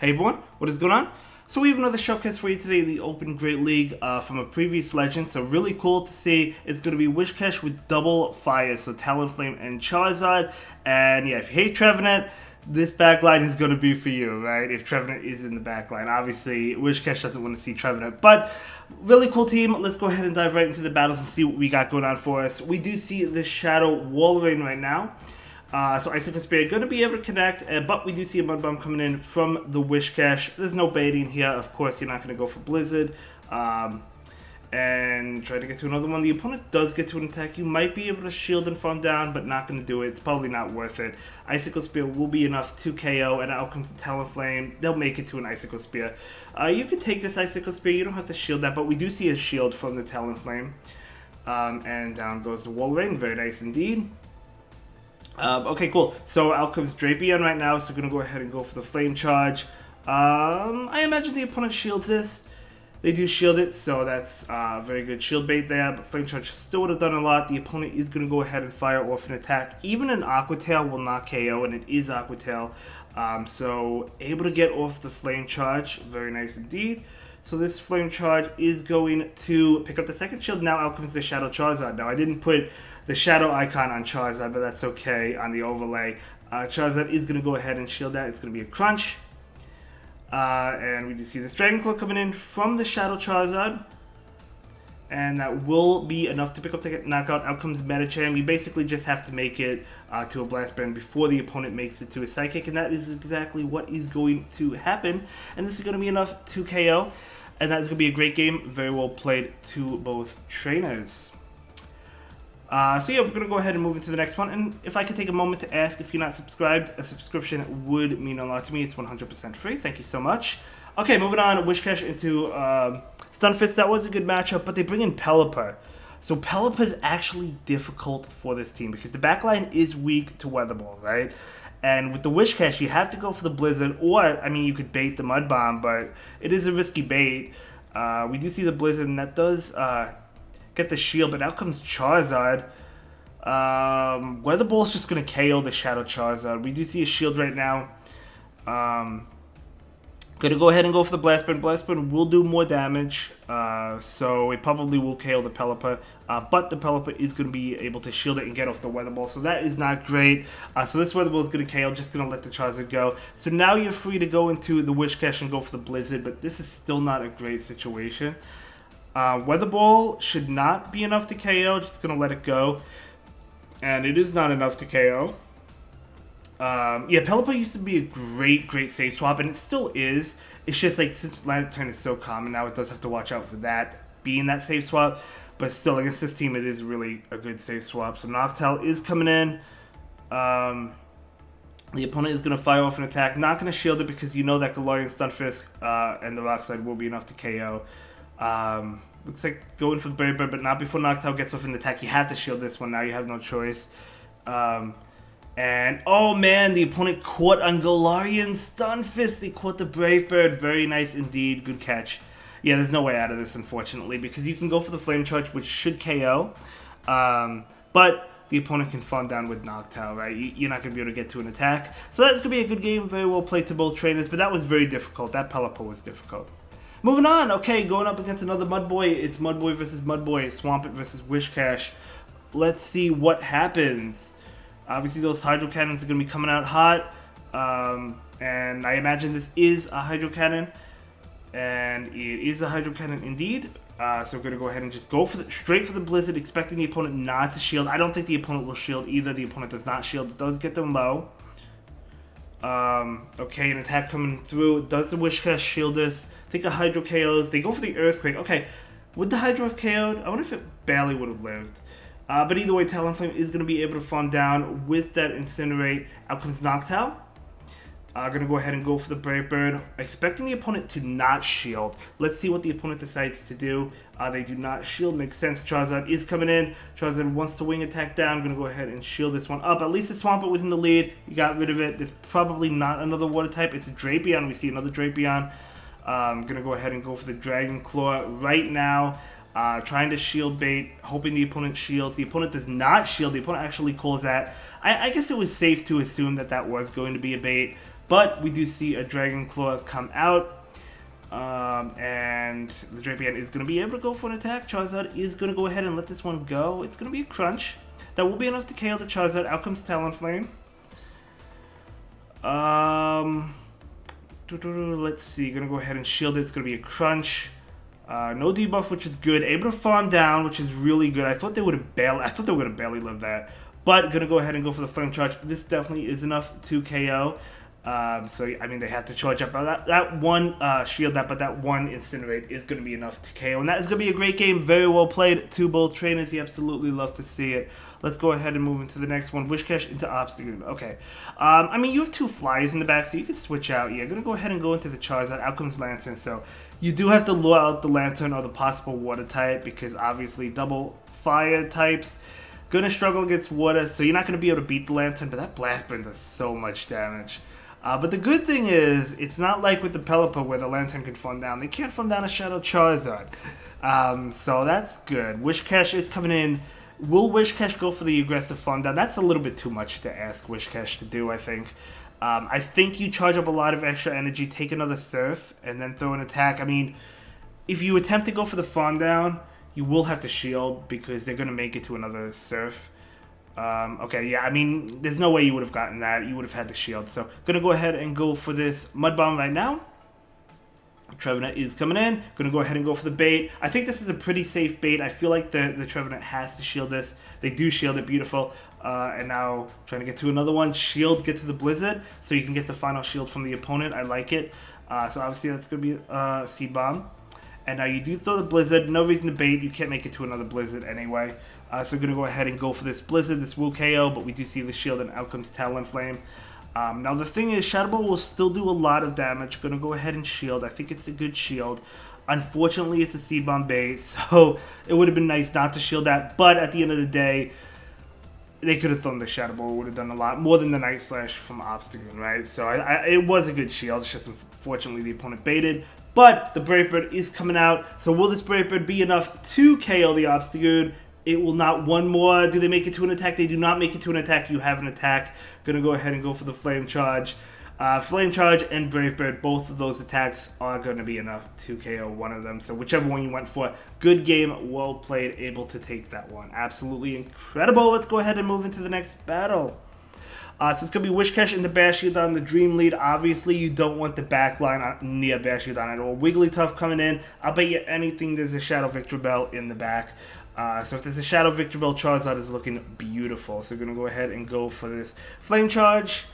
Hey everyone, what is going on? So we have another showcase for you today, the Open Great League from a previous legend. So really cool to see. It's going to be Wishcash with double fire, so Talonflame and Charizard. And yeah, if you hate Trevenant, this backline is going to be for you, right? If Trevenant is in the backline. Obviously, Wishcash doesn't want to see Trevenant. But really cool team. Let's go ahead and dive right into the battles and see what we got going on for us. We do see the Shadow Wolverine right now. So Icicle Spear going to be able to connect, but we do see a Mud Bomb coming in from the Wishcash. There's no baiting here. Of course, you're not going to go for Blizzard and try to get to another one. The opponent does get to an attack. You might be able to shield and farm down, but not going to do it. It's probably not worth it. Icicle Spear will be enough to KO, and out comes the Talonflame. They'll make it to an Icicle Spear. You can take this Icicle Spear. You don't have to shield that, but we do see a shield from the Talonflame. And down goes the Wolverine. Very nice indeed. Okay, cool. So out comes Drapion right now, so we're going to go ahead and go for the Flame Charge. I imagine the opponent shields this. They do shield it, so that's very good shield bait there, but Flame Charge still would have done a lot. The opponent is going to go ahead and fire off an attack. Even an Aqua Tail will not KO, and it is Aqua Tail. So able to get off the Flame Charge. Very nice indeed. So this Flame Charge is going to pick up the second shield. Now out comes the Shadow Charizard. Now I didn't put the shadow icon on Charizard, but that's okay on the overlay. Charizard is going to go ahead and shield that. It's going to be a crunch. And we do see this Dragon Claw coming in from the Shadow Charizard. And that will be enough to pick up the knockout. Out comes Medicham. You basically just have to make it to a Blast Band before the opponent makes it to a Psychic. And that is exactly what is going to happen. And this is going to be enough to KO. And that is going to be a great game. Very well played to both trainers. So yeah, we're going to go ahead and move into the next one. And if I could take a moment to ask if you're not subscribed, a subscription would mean a lot to me. It's 100% free. Thank you so much. Okay, moving on. Wishcash into Stunfisk. That was a good matchup, but they bring in Pelipper. So Pelipper is actually difficult for this team because the backline is weak to Weather Ball, right? And with the Wishcash, you have to go for the Blizzard, or, I mean, you could bait the Mud Bomb, but it is a risky bait. We do see the Blizzard, and that does get the shield, but out comes Charizard. Weather Ball's just going to KO the Shadow Charizard. We do see a shield right now. Going to go ahead and go for the Blast Burn. Blast Burn will do more damage, so it probably will KO the Pelipper, but the Pelipper is going to be able to shield it and get off the Weather Ball, so that is not great. So this Weather Ball is going to KO, just going to let the Charizard go. So now you're free to go into the Wishcash and go for the Blizzard, but this is still not a great situation. Weather Ball should not be enough to KO, just going to let it go. And it is not enough to KO. Yeah, Pelipper used to be a great save swap, and it still is. It's just like, since Lantern is so common now, it does have to watch out for that being that save swap. But still, against this team, it is really a good save swap. So Noctowl is coming in. The opponent is going to fire off an attack. Not going to shield it because you know that Galarian Stunfisk and the Rock Slide will be enough to KO. Looks like going for the Brave Bird, but not before Noctowl gets off an attack. You have to shield this one now. You have no choice. And, oh man, the opponent caught on Galarian Stunfisk. They caught the Brave Bird. Very nice indeed. Good catch. Yeah, there's no way out of this, unfortunately, because you can go for the Flame Charge, which should KO. But the opponent can farm down with Noctowl, right? You're not going to be able to get to an attack. So that's going to be a good game. Very well played to both trainers, but that was very difficult. That Pelipper was difficult. Moving on, okay, going up against another Mudboy. It's Mudboy versus Mudboy, Swampert versus Wishcash. Let's see what happens. Obviously, those Hydro Cannons are going to be coming out hot. And I imagine this is a Hydro Cannon. And it is a Hydro Cannon indeed. So we're going to go ahead and just go for straight for the Blizzard, expecting the opponent not to shield. I don't think the opponent will shield either. The opponent does not shield. It does get them low. Okay, an attack coming through. Does the Wishcash shield this? I think a Hydro KOs. They go for the Earthquake. Okay, would the Hydro have KO'd? I wonder if it barely would have lived. But either way, Talonflame is going to be able to farm down with that Incinerate. Out comes Noctowl. Going to go ahead and go for the Brave Bird, expecting the opponent to not shield. Let's see what the opponent decides to do. They do not shield, makes sense. Charizard is coming in. Charizard wants to wing attack down. Going to go ahead and shield this one up. At least the Swampert was in the lead. You got rid of it. It's probably not another water type. It's a Drapion. We see another Drapion. Going to go ahead and go for the Dragon Claw right now. Trying to shield bait, hoping the opponent shields. The opponent does not shield. The opponent actually calls that. I guess it was safe to assume that that was going to be a bait. But we do see a Dragon Claw come out. And the Drapion is going to be able to go for an attack. Charizard is going to go ahead and let this one go. It's going to be a crunch. That will be enough to KO the Charizard. Out comes Talonflame. Let's see. Going to go ahead and shield it. It's going to be a crunch. No debuff, which is good. Able to farm down, which is really good. I thought they would have barely. I thought they were going to barely live that. But going to go ahead and go for the Flame Charge. This definitely is enough to KO. So, I mean, they have to charge up. That one shield but that one Incinerate is going to be enough to KO. And that is going to be a great game. Very well played to both trainers. You absolutely love to see it. Let's go ahead and move into the next one. Wishcash into Obstagoon. Okay. I mean, you have two flyers in the back, so you can switch out. You're going to go ahead and go into the Charizard. Out comes Lantern. So, you do have to lure out the Lantern or the possible Water type, because obviously double fire types going to struggle against water. So, you're not going to be able to beat the Lantern, but that Blast Burn does so much damage. But the good thing is, it's not like with the Pelipper where the Lantern can farm down. They can't farm down a Shadow Charizard. So that's good. Wishcash is coming in. Will Wishcash go for the aggressive farm down? That's a little bit too much to ask Wishcash to do, I think. I think you charge up a lot of extra energy, take another Surf, and then throw an attack. I mean, if you attempt to go for the farm down, you will have to shield because they're going to make it to another Surf. Okay, yeah, I mean, there's no way you would have gotten that. You would have had the shield. So, gonna go ahead and go for this Mud Bomb right now. Trevenant is coming in. Gonna go ahead and go for the bait. I think this is a pretty safe bait. I feel like the Trevenant has to shield this. They do shield it, beautiful. And now, trying to get to another one. Shield, get to the Blizzard, so you can get the final shield from the opponent. I like it. So, obviously, that's gonna be Seed Bomb. And now you do throw the Blizzard. No reason to bait. You can't make it to another Blizzard anyway. So we're going to go ahead and go for this Blizzard. This will KO, but we do see the shield, and out comes Talonflame. Now the thing is, Shadow Ball will still do a lot of damage. Going to go ahead and shield. I think it's a good shield. Unfortunately, it's a Seed Bomb base, so it would have been nice not to shield that. But at the end of the day, they could have thrown the Shadow Ball. It would have done a lot more than the Night Slash from Obstagoon, right? So it was a good shield. It's just unfortunately the opponent baited. But the Brave Bird is coming out. So will this Brave Bird be enough to KO the Obstagoon? It will not. One more. Do they make it to an attack? They do not make it to an attack. You have an attack. Going to go ahead and go for the Flame Charge. Flame Charge and Brave Bird, both of those attacks are going to be enough to KO one of them. So whichever one you went for, good game, well played, able to take that one. Absolutely incredible. Let's go ahead and move into the next battle. So it's going to be Wishcash into Bastiodon, the Dream Lead. Obviously, you don't want the back line near Bastiodon at all. Wigglytuff coming in. I'll bet you anything there's a Shadow Victreebel in the back. So if there's a Shadow Victreebel, Charizard is looking beautiful. So we're going to go ahead and go for this Flame Charge.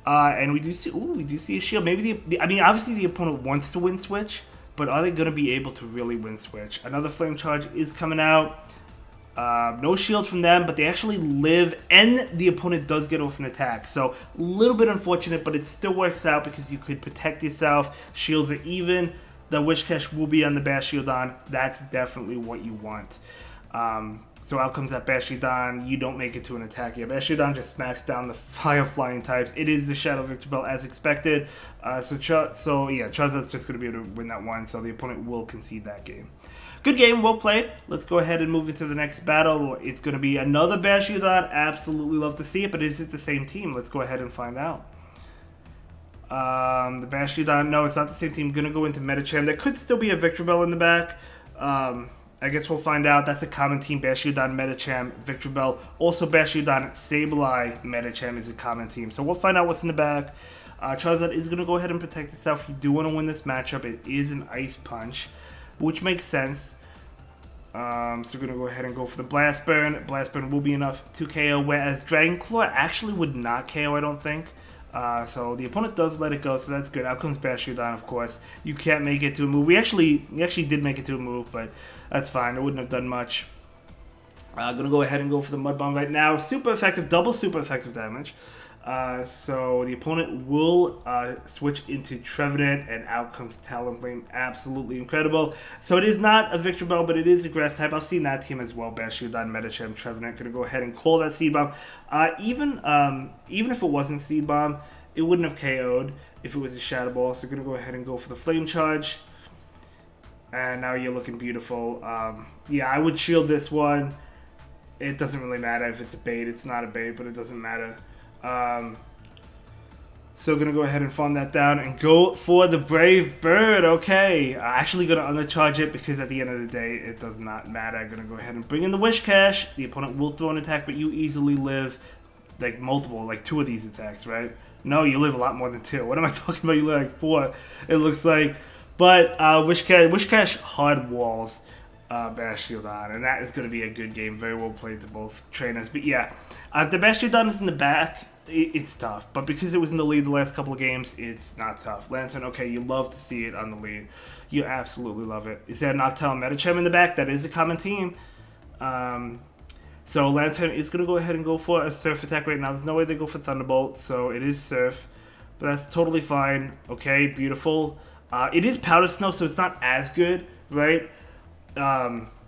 And we do see a shield. Maybe I mean, obviously the opponent wants to win switch, but are they going to be able to really win switch? Another Flame Charge is coming out. No shield from them, but they actually live, and the opponent does get off an attack. So a little bit unfortunate, but it still works out because you could protect yourself. Shields are even. The Wishcash will be on the Bastiodon. That's definitely what you want. So out comes that Bastiodon. You don't make it to an attack. Yeah, Bastiodon just smacks down the Fire Flying types. It is the Shadow Victreebel as expected. So yeah, Charizard's just going to be able to win that one. So the opponent will concede that game. Good game, well played. Let's go ahead and move into the next battle. It's going to be another Bastiodon. Absolutely love to see it, but is it the same team? Let's go ahead and find out. The Bastiodon, no, it's not the same team. Going to go into Medicham. There could still be a Victreebel in the back. I guess we'll find out. That's a common team. Bastiodon, Medicham, Victreebel. Also Bastiodon, Sableye, Medicham is a common team. So we'll find out what's in the back. Charizard is going to go ahead and protect itself. You do want to win this matchup. It is an Ice Punch, which makes sense. So we're going to go ahead and go for the Blast Burn. Blast Burn will be enough to KO, whereas Dragon Claw actually would not KO, I don't think. So the opponent does let it go, so that's good. Out comes Bastiodon, of course. You can't make it to a move. We actually did make it to a move, but that's fine. It wouldn't have done much. Gonna go ahead and go for the Mud Bomb right now. Super effective, double super effective damage. So the opponent will switch into Trevenant, and out comes Talonflame. Absolutely incredible. So it is not a Victreebel, but it is a Grass type. I've seen that team as well. Bastiodon, Medicham, Trevenant. Gonna go ahead and call that Seed Bomb. Even if it wasn't Seed Bomb, it wouldn't have KO'd if it was a Shadow Ball. So gonna go ahead and go for the Flame Charge. And now you're looking beautiful. Yeah, I would shield this one. It doesn't really matter if it's a bait. It's not a bait, but it doesn't matter. So gonna go ahead and farm that down and go for the Brave Bird. Okay, actually gonna undercharge it because at the end of the day it does not matter. I'm gonna go ahead and bring in the Wish Cash. The opponent will throw an attack, but you easily live like multiple, like 2 of these attacks, right? No, you live a lot more than 2. What am I talking about? You live like 4. It looks like, but Wish Cash hard walls Bash Shield on, and that is going to be a good game. Very well played to both trainers. But yeah, the Bash Shield on is in the back. It's tough, but because it was in the lead the last couple of games, it's not tough. Lantern, okay, you love to see it on the lead. You absolutely love it. Is there Noctowl Metacham in the back? That is a common team. So Lantern is going to go ahead and go for a Surf attack right now. There's no way they go for Thunderbolt, so it is Surf. But that's totally fine. Okay, beautiful. It is Powder Snow, so it's not as good, right?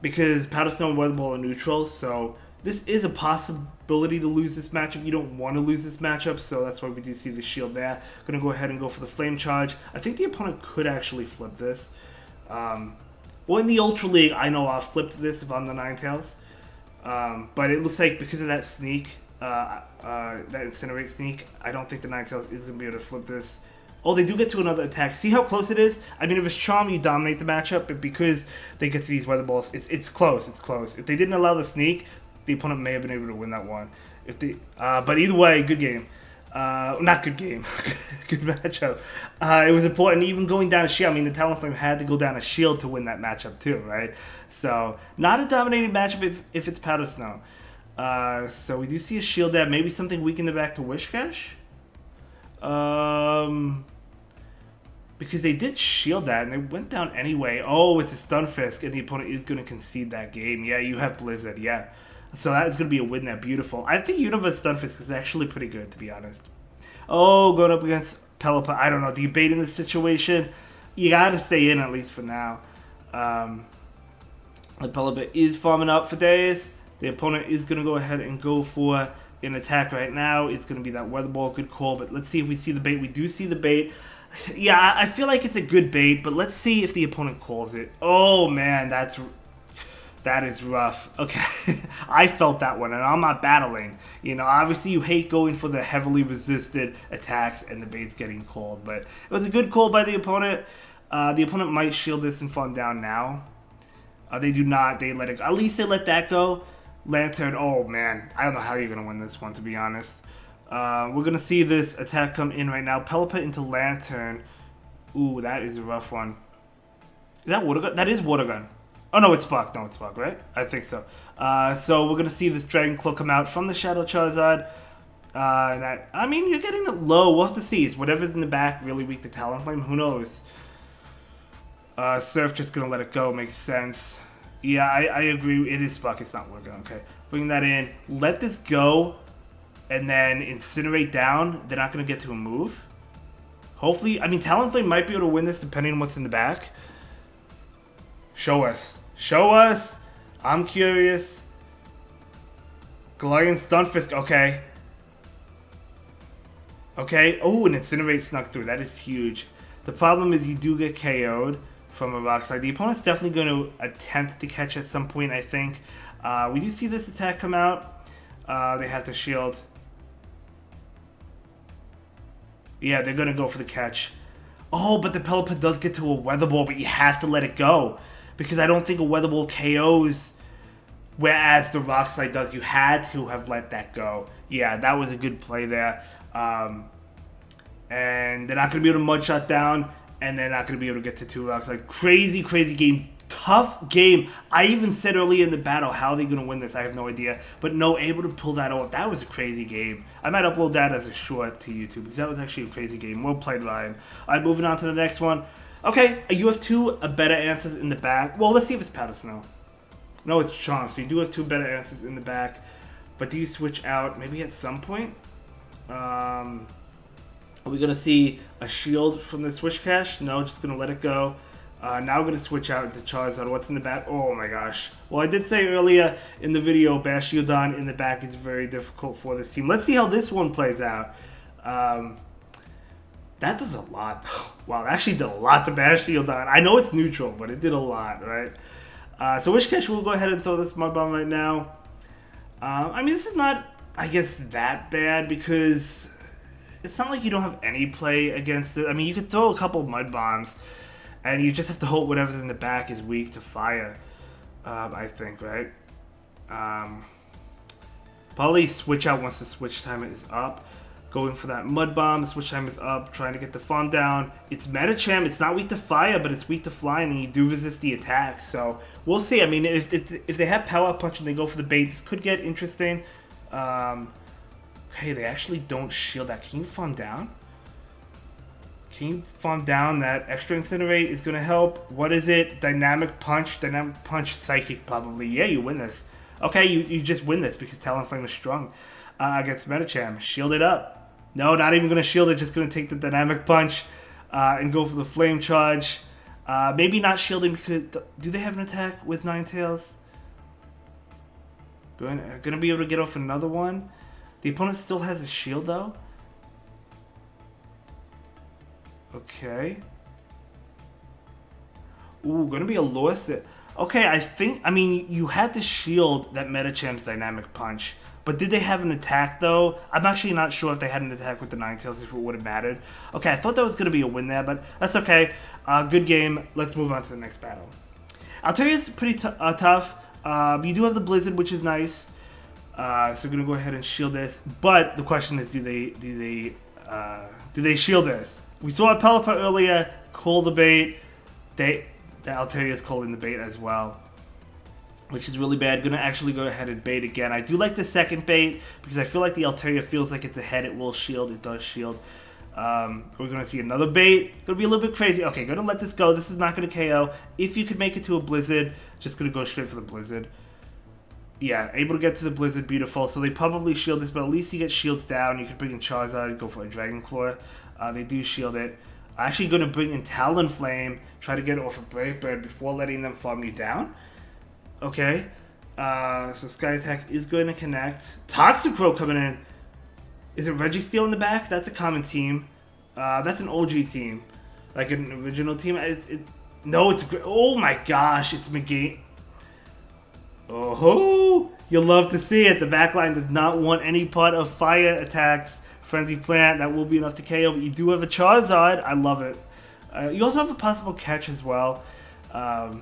Because Powder Snow and Weather Ball are neutral, so this is a possibility to lose this matchup. You don't want to lose this matchup, so that's why we do see the shield there. Going to go ahead and go for the Flame Charge. I think the opponent could actually flip this. Well, in the Ultra League, I know I've flipped this if I'm the Ninetales. But it looks like because of that sneak, that Incinerate sneak, I don't think the Ninetales is going to be able to flip this. Oh, they do get to another attack. See how close it is? I mean, if it's Charm, you dominate the matchup, but because they get to these Weather Balls, it's close. It's close. If they didn't allow the sneak, the opponent may have been able to win that one. If they, but either way, good game. Not good game. Good matchup. It was important, even going down a shield. I mean, the Talonflame had to go down a shield to win that matchup too, right? So, not a dominating matchup if it's Powder Snow. So we do see a shield there. Maybe something weak in the back to Wish Cash? Because they did shield that, and they went down anyway. Oh, it's a Stunfisk, and the opponent is going to concede that game. Yeah, you have Blizzard, yeah. So that is going to be a win there. Beautiful. I think Universe Stunfisk is actually pretty good, to be honest. Oh, going up against Pelipper. I don't know. Debating the situation. You got to stay in, at least for now. The Pelipper is farming up for days. The opponent is going to go ahead and go for an attack right now. It's going to be that Weather Ball. Good call. But let's see if we see the bait. We do see the bait. Yeah, I feel like it's a good bait, but let's see if the opponent calls it. Oh, man, that is rough. Okay, I felt that one, and I'm not battling. You know, obviously you hate going for the heavily resisted attacks and the bait's getting called, but it was a good call by the opponent. The opponent might shield this and farm down now. They do not. They let it go. At least they let that go. Lantern, oh, man. I don't know how you're going to win this one, to be honest. We're going to see this attack come in right now. Pelipper into Lantern. Ooh, that is a rough one. Is that Water Gun? That is Water Gun. Oh, no, it's Spark. No, it's Spark, right? I think so. So we're going to see this Dragon Claw come out from the Shadow Charizard. I mean, you're getting it low. We'll have to see. Is whatever's in the back really weak to Talonflame? Who knows? Surf just going to let it go. Makes sense. Yeah, I agree. It is Spark. It's not Water Gun. Okay. Bring that in. Let this go. And then Incinerate down. They're not going to get to a move. Hopefully. I mean, Talonflame might be able to win this depending on what's in the back. Show us. Show us. I'm curious. Galarian Stunfisk. Okay. Okay. Oh, an Incinerate snuck through. That is huge. The problem is you do get KO'd from a Rock Slide. The opponent's definitely going to attempt to catch at some point, I think. We do see this attack come out. They have to shield. Yeah, they're going to go for the catch. Oh, but the Pelipper does get to a Weather Ball, but you have to let it go. Because I don't think a Weather Ball KOs, whereas the Rock Slide does. You had to have let that go. Yeah, that was a good play there. And they're not going to be able to Mud Shot down, and they're not going to be able to get to 2 Rock Slide. Crazy, crazy game. Tough game. I even said earlier in the battle, how are they going to win this? I have no idea. But no, able to pull that off. That was a crazy game. I might upload that as a short to YouTube, because that was actually a crazy game. Well played, Ryan. All right, moving on to the next one. Okay, you have 2 better answers in the back. Well, let's see if it's Powder Snow. No, it's Charm, so you do have 2 better answers in the back. But do you switch out maybe at some point? Are we going to see a shield from this Wish Cash? No, just going to let it go. Now we're going to switch out into Charizard. What's in the back? Oh my gosh. Well, I did say earlier in the video, Bastiodon in the back is very difficult for this team. Let's see how this one plays out. That does a lot. Wow, it actually did a lot to Bastiodon. I know it's neutral, but it did a lot, right? So Wish Cash will go ahead and throw this Mud Bomb right now. I mean, this is not, I guess, that bad because it's not like you don't have any play against it. I mean, you could throw a couple mud bombs, and you just have to hope whatever's in the back is weak to fire. I think, right? Probably switch out once the switch time is up. Going for that mud bomb, the switch time is up, trying to get the farm down. It's Medicham, it's not weak to fire, but it's weak to flying, and you do resist the attack. So we'll see. I mean, if they have power punch and they go for the bait, this could get interesting. Okay, they actually don't shield that. Can you farm down? Can you farm down? That extra incinerate is going to help. What is it? Dynamic punch? Dynamic punch psychic probably. Yeah, you win this. Okay, you just win this because Talonflame is strong against Medicham. Shield it up. No, not even going to shield it. Just going to take the dynamic punch and go for the flame charge. Maybe not shielding because... Do they have an attack with Ninetales? Going to be able to get off another one. The opponent still has a shield though. Okay. Ooh, going to be a loss there. Okay, I mean, you had to shield that Medicham's dynamic punch. But did they have an attack, though? I'm actually not sure if they had an attack with the Ninetales, if it would have mattered. Okay, I thought that was going to be a win there, but that's okay. Good game. Let's move on to the next battle. Alteria's pretty tough. You do have the Blizzard, which is nice. So we're going to go ahead and shield this. But the question is, do they shield this? We saw Pelipper earlier call the bait. The Alteria's calling the bait as well, which is really bad. Gonna actually go ahead and bait again. I do like the second bait because I feel like the Altaria feels like it's ahead. It will shield. It does shield. We're gonna see another bait. Gonna be a little bit crazy. Okay, gonna let this go. This is not gonna KO. If you could make it to a Blizzard, just gonna go straight for the Blizzard. Yeah, able to get to the Blizzard. Beautiful. So they probably shield this, but at least you get shields down. You can bring in Charizard, go for a Dragon Claw. They do shield it. Actually going to bring in Talonflame, try to get it off of Brave Bird before letting them farm you down. Okay. So Sky Attack is going to connect. Toxicroak coming in. Is it Registeel in the back? That's a common team. That's an OG team. Like an original team. No, it's... Oh my gosh, it's McGee. Oh, you'll love to see it. The backline does not want any part of fire attacks. Frenzy Plant, that will be enough to KO, but you do have a Charizard. I love it. You also have a possible catch as well. But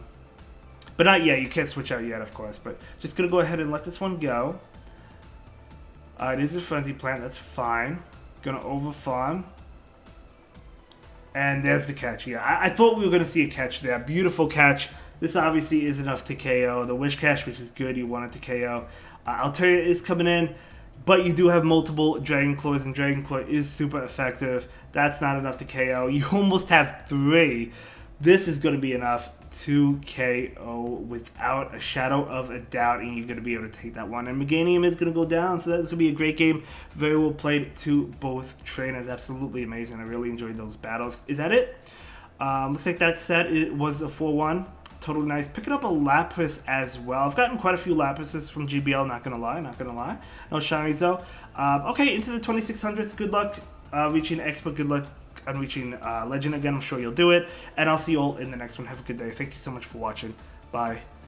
not yet. You can't switch out yet, of course. But just going to go ahead and let this one go. It is a Frenzy Plant. That's fine. Going to overfarm. And there's the catch. Yeah, I thought we were going to see a catch there. Beautiful catch. This obviously is enough to KO. The Wish Catch, which is good. You want it to KO. Altaria is coming in. But you do have multiple Dragon Claws, and Dragon Claw is super effective. That's not enough to KO. You almost have 3. This is going to be enough to KO without a shadow of a doubt, and you're going to be able to take that one. And Meganium is going to go down, so that's going to be a great game. Very well played to both trainers. Absolutely amazing. I really enjoyed those battles. Is that it? Looks like that set it was a 4-1. Totally nice. Picking up a Lapras as well. I've gotten quite a few Laprases from GBL, not gonna lie. No shinies though. Okay, into the 2600s. Good luck reaching Expert. Good luck on reaching Legend again. I'm sure you'll do it. And I'll see you all in the next one. Have a good day. Thank you so much for watching. Bye.